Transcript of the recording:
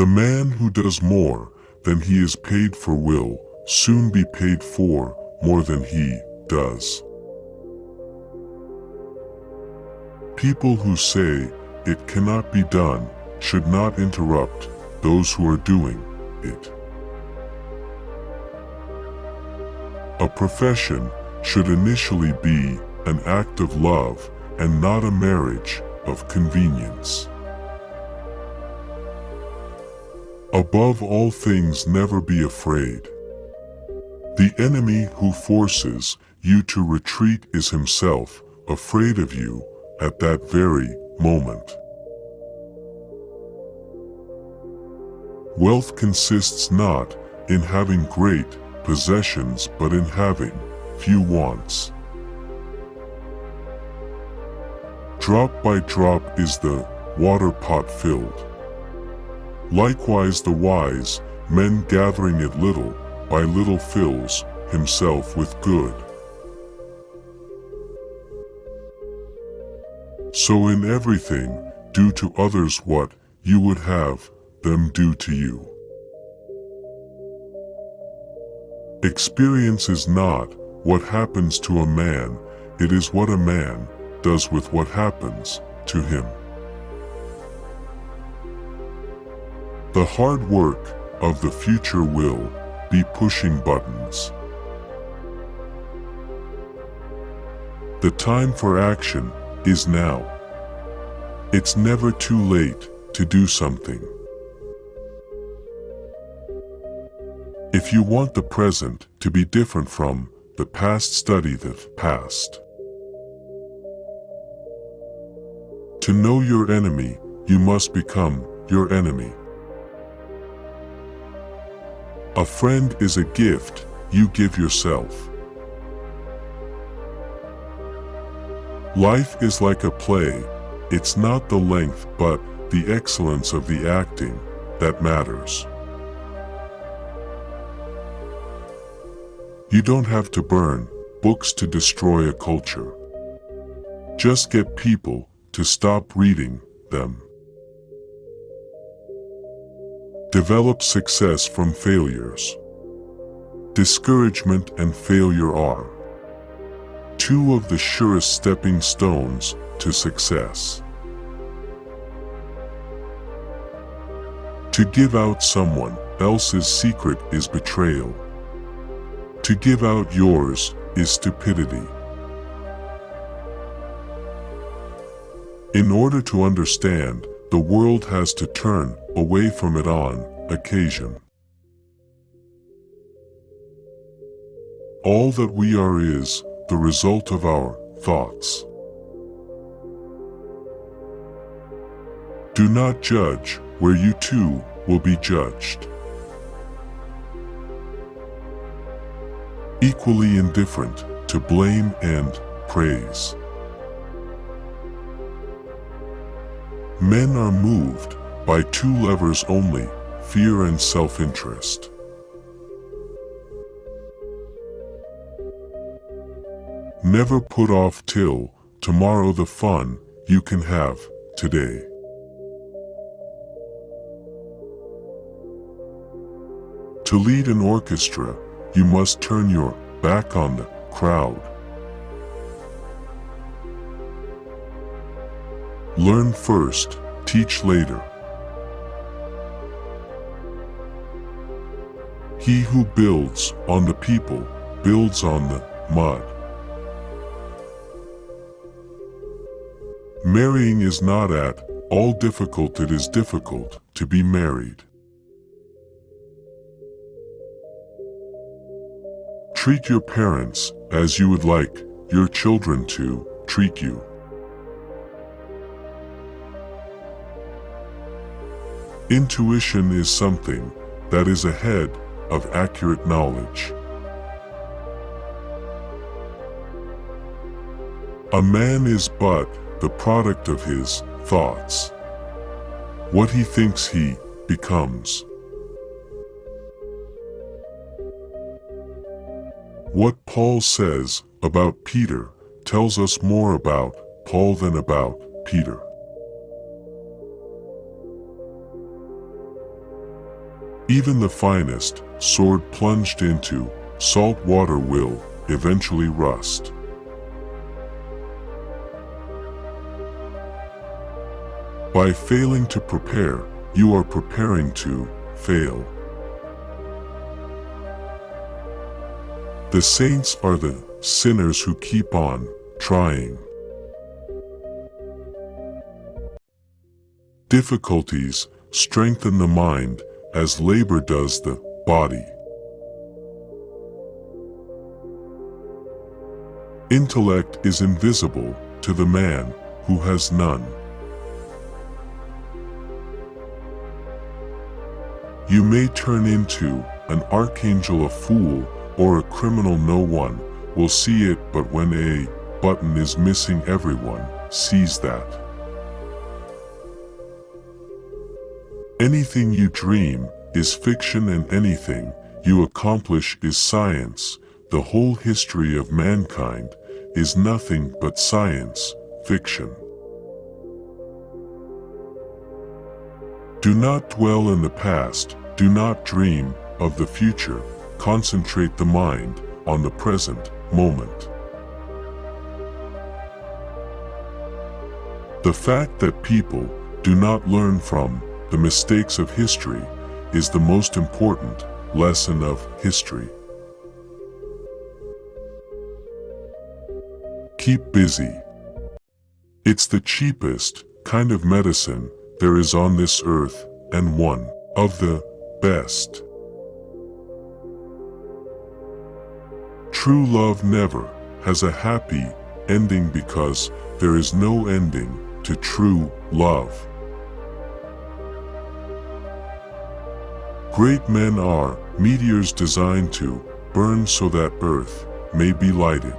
The man who does more than he is paid for will soon be paid for more than he does. People who say it cannot be done should not interrupt those who are doing it. A profession should initially be an act of love and not a marriage of convenience. Above all things, never be afraid. The enemy who forces you to retreat is himself afraid of you at that very moment. Wealth consists not in having great possessions but in having few wants. Drop by drop is the water pot filled. Likewise the wise man gathering it little by little fills himself with good. So in everything, do to others what you would have them do to you. Experience is not what happens to a man, it is what a man does with what happens to him. The hard work of the future will be pushing buttons. The time for action is now. It's never too late to do something. If you want the present to be different from the past, study the past. To know your enemy, you must become your enemy. A friend is a gift you give yourself. Life is like a play. It's not the length but the excellence of the acting that matters. You don't have to burn books to destroy a culture. Just get people to stop reading them. Develop success from failures. Discouragement and failure are two of the surest stepping stones to success. To give out someone else's secret is betrayal. To give out yours is stupidity. In order to understand, the world has to turn away from it on occasion. All that we are is the result of our thoughts. Do not judge, where you too will be judged. Equally indifferent to blame and praise. Men are moved by two levers only, fear and self-interest. Never put off till tomorrow the fun you can have today. To lead an orchestra, you must turn your back on the crowd. Learn first, teach later. He who builds on the people builds on the mud. Marrying is not at all difficult, it is difficult to be married. Treat your parents as you would like your children to treat you. Intuition is something that is ahead of accurate knowledge. A man is but the product of his thoughts. What he thinks he becomes. What Paul says about Peter tells us more about Paul than about Peter. Even the finest sword plunged into salt water will eventually rust. By failing to prepare, you are preparing to fail. The saints are the sinners who keep on trying. Difficulties strengthen the mind as labor does the body. Intellect is invisible to the man who has none. You may turn into an archangel, a fool, or a criminal. No one will see it, but when a button is missing, everyone sees that. Anything you dream is fiction, and anything you accomplish is science. The whole history of mankind is nothing but science fiction. Do not dwell in the past, do not dream of the future. Concentrate the mind on the present moment. The fact that people do not learn from the mistakes of history is the most important lesson of history. Keep busy. It's the cheapest kind of medicine there is on this earth, and one of the best. True love never has a happy ending because there is no ending to true love. Great men are meteors designed to burn so that earth may be lighted.